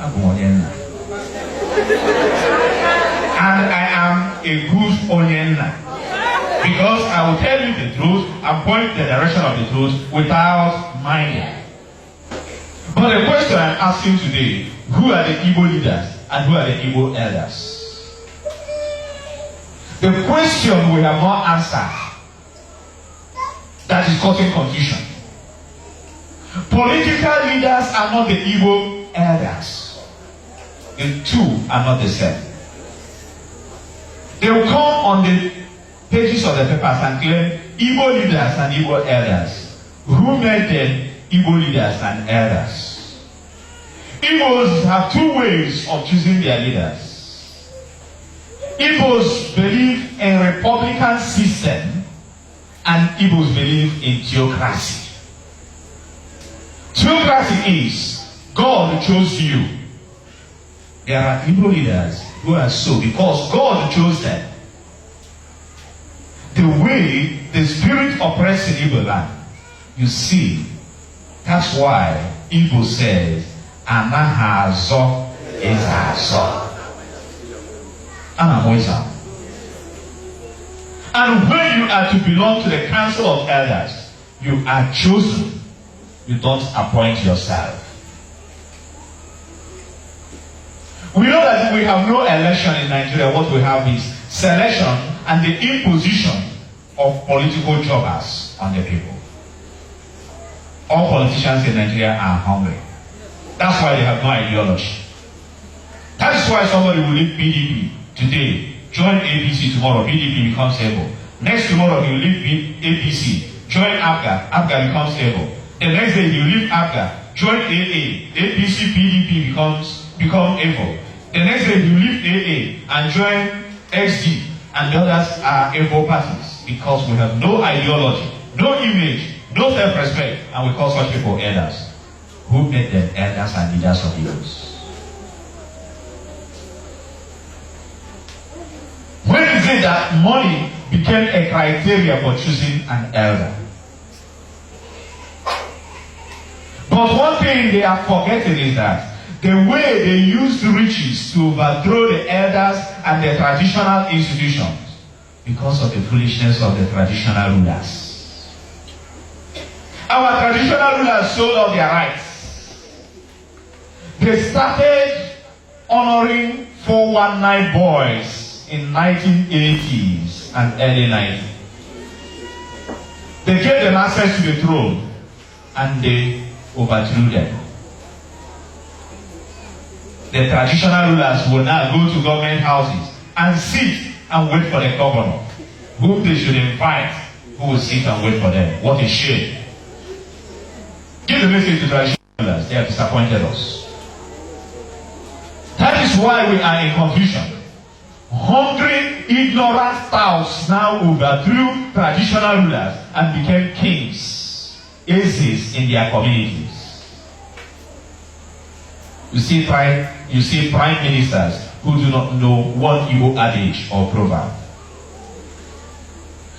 And I am a good onion. Because I will tell you the truth and point the direction of the truth without minding. But the question I'm asking today, who are the Igbo leaders and who are the Igbo elders? The question we have not answered that is causing confusion. Political leaders are not the Igbo elders. The two are not the same. They will come on the pages of the papers and claim Igbo leaders and Igbo elders. Who made them Igbo leaders and elders? Igbos have two ways of choosing their leaders. Igbos believe in republican system and Igbos believe in theocracy. Theocracy is God chose you. There are Igbo leaders who are so because God chose them. The way the spirit oppresses in Igbo land, you see, that's why Igbo says, Anahazo is Azo. Anamoisa. And when you are to belong to the council of elders, you are chosen. You don't appoint yourself. We know that we have no election in Nigeria. What we have is selection and the imposition of political jobbers on the people. All politicians in Nigeria are hungry. That's why they have no ideology. That is why somebody will leave PDP today, join APC tomorrow, PDP becomes able. Next tomorrow he will leave APC, join APGA, APGA becomes able. The next day he will leave APGA, join AA, APC, PDP become able. The next day he will leave AA and join XD, and the others are able parties because we have no ideology, no image, no self-respect, and we call such people elders. Who made them elders and leaders of Igbos? When is it that money became a criteria for choosing an elder? But one thing they are forgetting is that the way they used riches to overthrow the elders and the traditional institutions because of the foolishness of the traditional rulers. Our traditional rulers sold off their rights. They started honoring 419 boys in 1980s and early 90s. They gave them access to the throne and they overthrew them. The traditional rulers will now go to government houses and sit and wait for the governor, whom they should invite, who will sit and wait for them. What a shame. Give the message to traditional rulers. They have disappointed us. That is why we are in confusion. Hungry, ignorant thoughts now overthrew traditional rulers and became kings, aces in their communities. You see prime ministers who do not know one Igbo adage or proverb.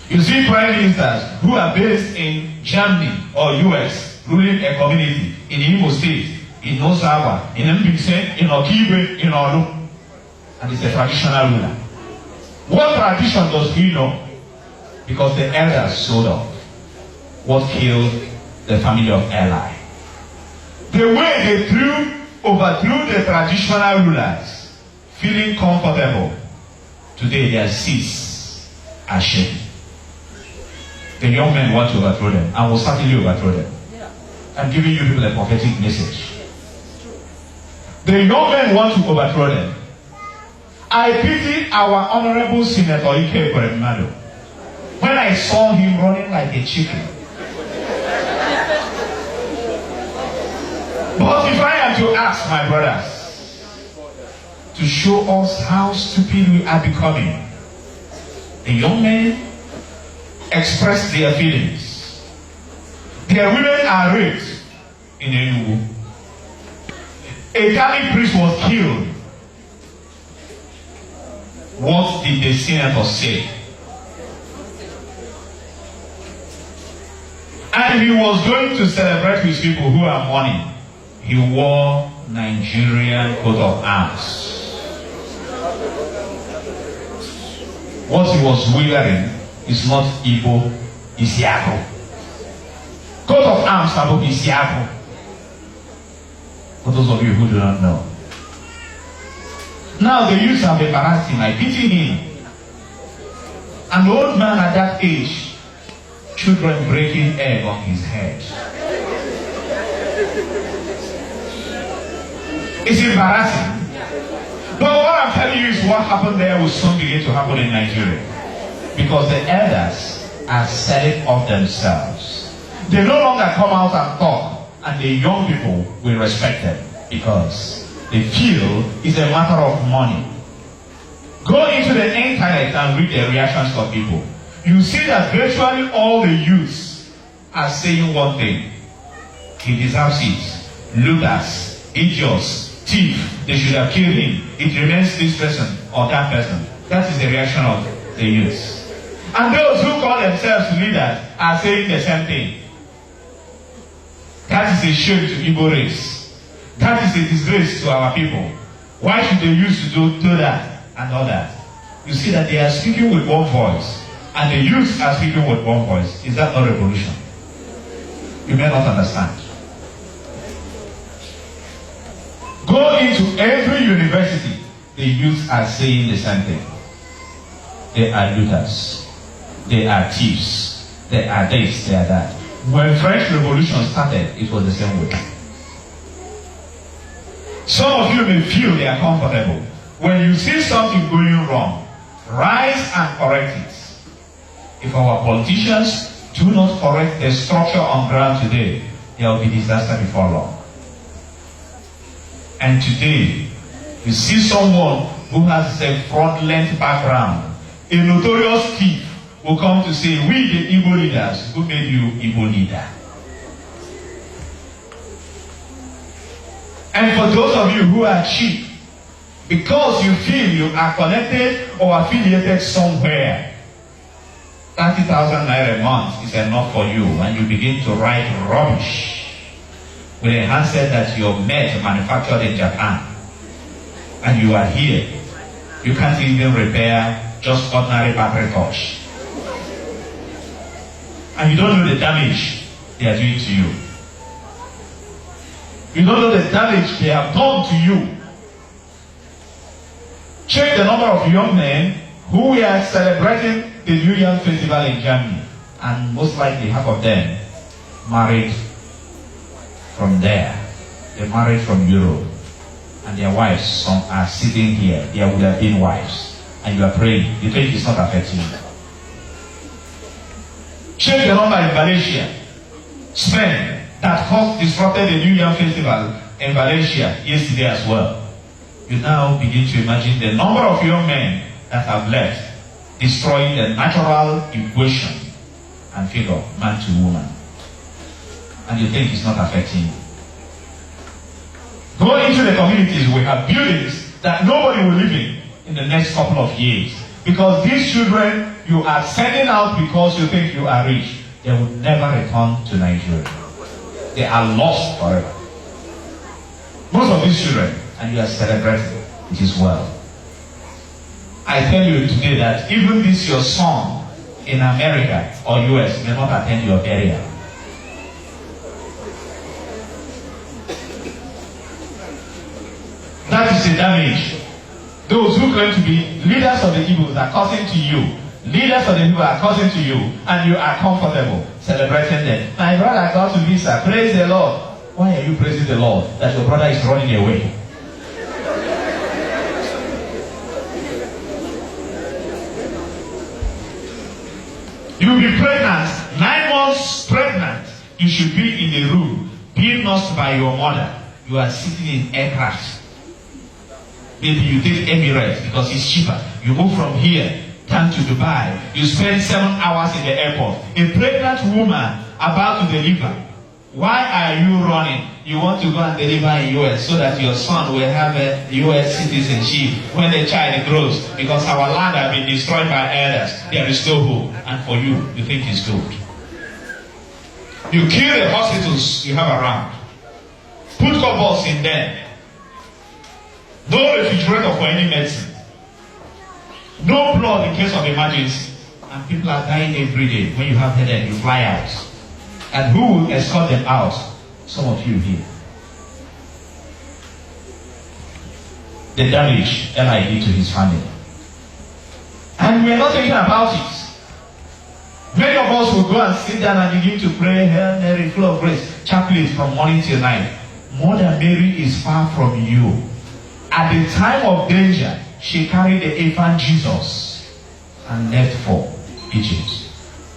You see prime ministers who are based in Germany or US, ruling a community in Imo State, in Osawa, in Mbise, in Okibe, in Olu. And he's a traditional ruler. What tradition does he know? Because the elders sold off. What killed the family of Eli? The way they overthrew the traditional rulers, feeling comfortable, today their seats are shaking. The young men want to overthrow them and will certainly overthrow them. I'm giving you people a prophetic message. The young men want to overthrow them. I pity our honorable Senator Ike Ekweremadu when I saw him running like a chicken. But if I am to ask my brothers to show us how stupid we are becoming, the young men express their feelings. Their women are raped in Enugu. A Catholic priest was killed. What did the senator say? And he was going to celebrate with people who are mourning. he wore Nigerian coat of arms. What he was wearing is not Igbo, it's Yako. Coat of arms about is Yako. For those of you who do not know. Now the youths have embarrassed him by beating him. An old man at that age, children breaking egg on his head. It's embarrassing. But what I'm telling you is what happened there will soon begin to happen in Nigeria. Because the elders are selling off themselves. They no longer come out and talk, and the young people will respect them because they feel it's a matter of money. Go into the internet and read the reactions of people. You see that virtually all the youths are saying one thing. He deserves it. Looters, idiots, thief, they should have killed him. It remains this person or that person. That is the reaction of the youths. And those who call themselves leaders are saying the same thing. That is a shame to Igbo race. That is a disgrace to our people. Why should they use to do that and all that? You see that they are speaking with one voice, and the youth are speaking with one voice. Is that not revolution? You may not understand. Go into every university, the youth are saying the same thing. They are looters. They are thieves. They are this, they are that. When French Revolution started, it was the same way. Some of you may feel they are comfortable. When you see something going wrong, rise and correct it. If our politicians do not correct the structure on ground today, there will be disaster before long. And today, you see someone who has a fraudulent background, a notorious thief, will come to say, we the Igbo leaders, who made you Igbo leader? And for those of you who are cheap, because you feel you are connected or affiliated somewhere, 30,000 naira a month is enough for you, and you begin to write rubbish with a handset that your mate manufactured in Japan, and you are here. You can't even repair just ordinary battery touch. And you don't know the damage they are doing to you. You don't know the damage they have done to you. Check the number of young men who were celebrating the New Year Festival in Germany, and most likely half of them married from there. They married from Europe, and their wives, some are sitting here. There would have been wives, and you are praying. You think it's not affecting you. Check the number in Valencia, Spain, that disrupted the New Year Festival in Valencia yesterday as well. You now begin to imagine the number of young men that have left, destroying the natural equation and figure, man to woman. And you think it's not affecting you. Go into the communities, we have buildings that nobody will live in the next couple of years. Because these children you are sending out because you think you are rich, they will never return to Nigeria. They are lost forever. Most of these children, and you are celebrating, it is well. I tell you today that even this your son in America or US may not attend your burial. That is the damage. Those who claim to be leaders of the Igbos are causing to you. Leaders of the people are causing to you, and you are comfortable celebrating them. My brother got to visa. Praise the Lord. Why are you praising the Lord that your brother is running away? You'll be pregnant, 9 months pregnant. You should be in the room, being nursed by your mother. You are sitting in aircraft. Maybe you take Emirates because it's cheaper. You move from here down to Dubai. You spend 7 hours in the airport. A pregnant woman about to deliver. Why are you running? You want to go and deliver in US so that your son will have a US citizenship when the child grows. Because our land has been destroyed by elders. There is no hope. And for you, you think it's good. You kill the hospitals you have around. Put cupboards in them. No refrigerator for any medicine. No blood in case of emergency. And people are dying every day. When you have headache, you fly out. And who will escort them out? Some of you here. The damage Eli did to his family. And we are not thinking about it. Many of us will go and sit down and begin to pray, Hail Mary, full of grace, chaplains from morning till night. Mother Mary is far from you. At the time of danger, she carried the infant Jesus and left for Egypt.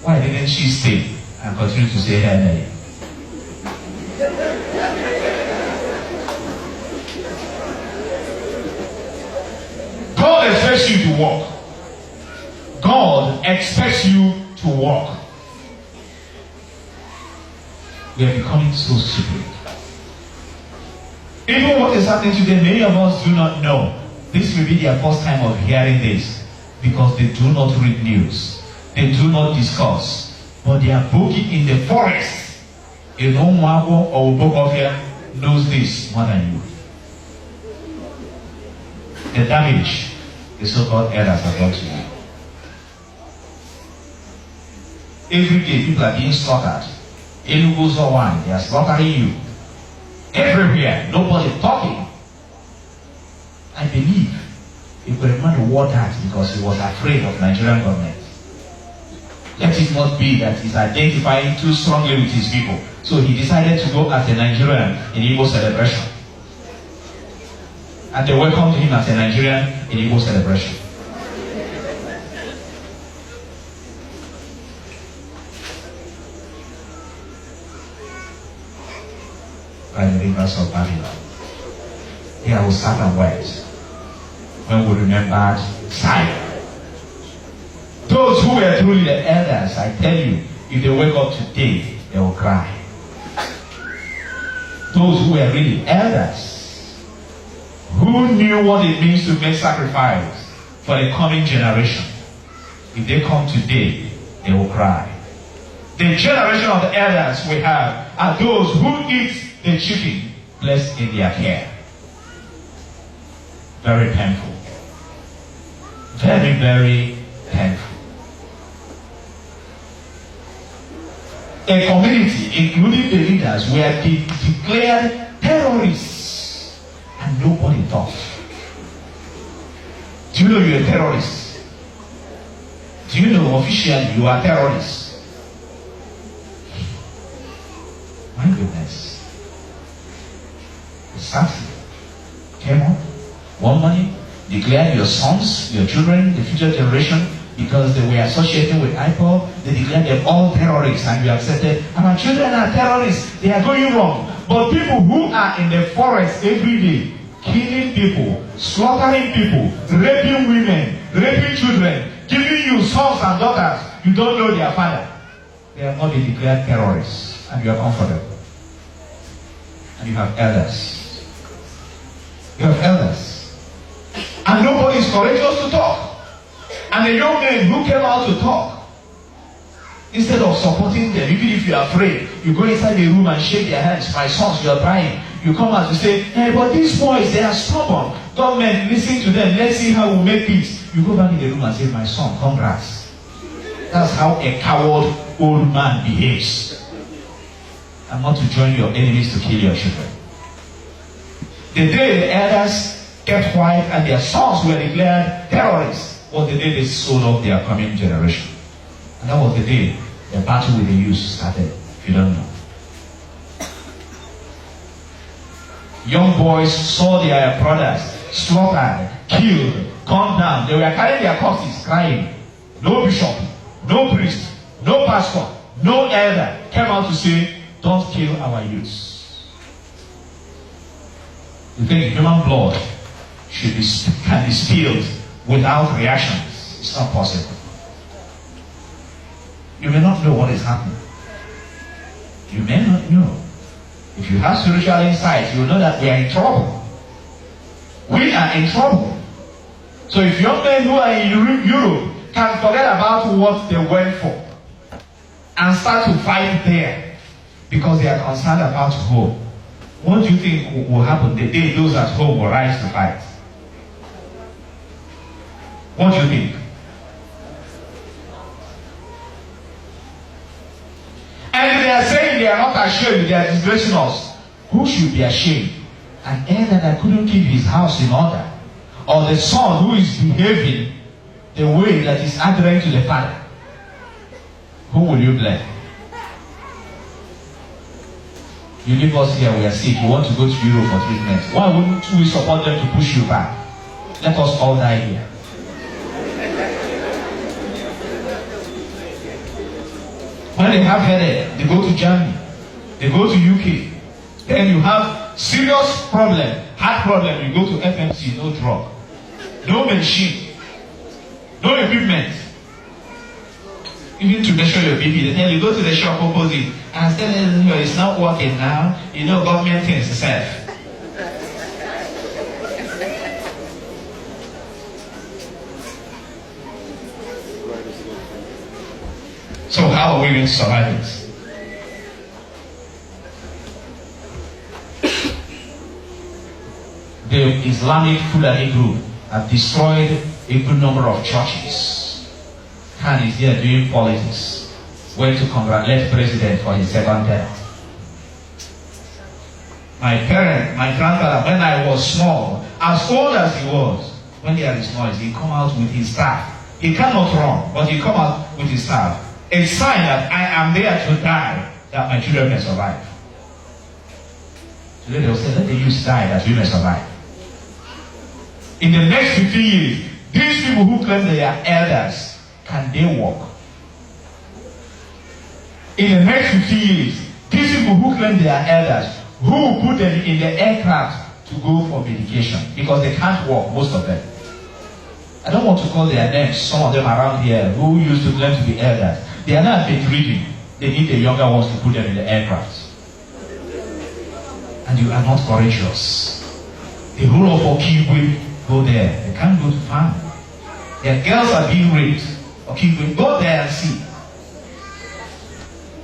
Why didn't she stay and continue to say Hail Mary? God expects you to walk. God expects you to walk. We are becoming so stupid. Even what is happening today, many of us do not know. This will be their first time of hearing this because they do not read news. They do not discuss. But they are booking in the forest. A Nomwago or Bokofia knows this more than you. The damage the so-called elders have done to you. Every day people are being slaughtered. Enugu's or one, they are slaughtering you. Everywhere, nobody talking. I believe if a man wore that because he was afraid of Nigerian government. Let it not be that he's identifying too strongly with his people. So he decided to go as a Nigerian in Igbo celebration. And they welcomed him as a Nigerian in Igbo celebration. By the rivers of Babylon. Here we sat and wept when we remembered Zion. Those who were truly the elders, I tell you, if they wake up today, they will cry. Those who were really elders, who knew what it means to make sacrifice for the coming generation, if they come today, they will cry. The generation of the elders we have are those who eat the chicken placed in their care. Very painful. Very, very painful. A community, including the leaders, were declared terrorists and nobody thought. Do you know you're a terrorist? Do you know officially you are terrorists? My goodness. Something came up one morning, declared your sons, your children, the future generation, because they were associated with IPOB, they declared them all terrorists, and you accepted, and our children are terrorists, they are going wrong. But people who are in the forest every day, killing people, slaughtering people, raping women, raping children, giving you sons and daughters, you don't know their father. They have not been declared terrorists, and you are comfortable. And you have elders. You have elders. And nobody is courageous to talk. And a young man who came out to talk, instead of supporting them, even if you are afraid, you go inside the room and shake their hands. My sons, you are crying. You come out to say, hey, but these boys, they are stubborn. Government, listen to them. Let's see how we make peace. You go back in the room and say, my son, congrats. That's how a coward old man behaves. And not to join your enemies to kill your children. The day the elders kept quiet and their sons were declared terrorists was the day they sold off their coming generation. And that was the day the battle with the youth started, if you don't know. Young boys saw their brothers slaughtered, killed, gunned down. They were carrying their corpses, crying. No bishop, no priest, no pastor, no elder came out to say, don't kill our youths. You think human blood can be spilled without reactions? It's not possible. You may not know what is happening. You may not know. If you have spiritual insight, you will know that we are in trouble. We are in trouble. So if young men who are in Europe can forget about what they went for and start to fight there because they are concerned about home, What do you think will happen the day those at home will rise to fight? What do you think? And they are saying they are not ashamed, they are disgracing us. Who should be ashamed? An elder that couldn't keep his house in order, or the son who is behaving the way that is adherent to the father? Who will you blame? You leave us here, we are sick, you want to go to Europe for treatment. Why wouldn't we support them to push you back? Let us all die here. When they have headache, they go to Germany, they go to UK. Then you have serious problem, heart problem, you go to FMC, no drug, no machine, no equipment. Even to measure your BP, then you go to the shop opposite and say, it's not working now. You know, government things itself. So how are we going to survive it? The Islamic Fulani group have destroyed a good number of churches. Khan is here doing politics. Went to congratulate the president for his second term. My grandfather, when I was small, as old as he was, when there is noise, he come out with his staff. He cannot run, but he come out with his staff. A sign that I am there to die, that my children may survive. Today they will say, let the youth die that we may survive. In the next 50 years, these people who claim they are elders, can they walk? In the next 50 years, these people who claim they are elders, who will put them in the aircraft to go for medication? Because they can't walk, most of them. I don't want to call their names, some of them around here who used to claim to be elders. They are not bedridden. They need the younger ones to put them in the aircraft. And you are not courageous. The whole of Okigwe go there. They can't go to farm. Their girls are being raped. Okigwe, go there and see.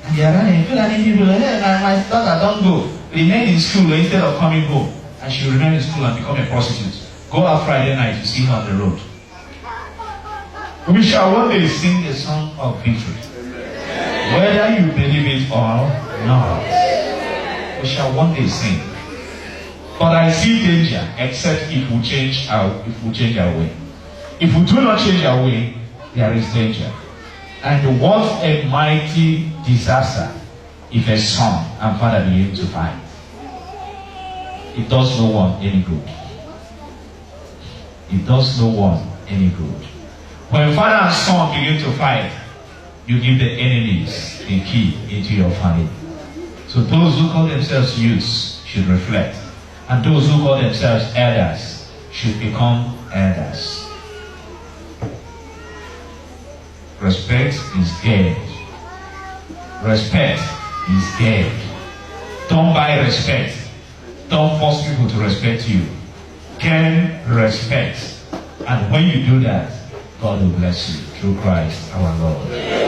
And they are running. People, my daughter don't go. Remain in school instead of coming home. And she will remain in school and become a prostitute. Go out Friday night to see her on the road. We shall one day sing the song of victory. Whether you believe it or not, we shall one day sing. But I see danger, except if we change our way. If we do not change our way, there is danger. And what a mighty disaster if a son and father begin to fight. It does no one any good. It does no one any good. When father and son begin to fight, you give the enemies the key into your family. So those who call themselves youths should reflect. And those who call themselves elders should become elders. Respect is dead. Respect is dead. Don't buy respect. Don't force people to respect you. Gain respect. And when you do that, God will bless you through Christ our Lord.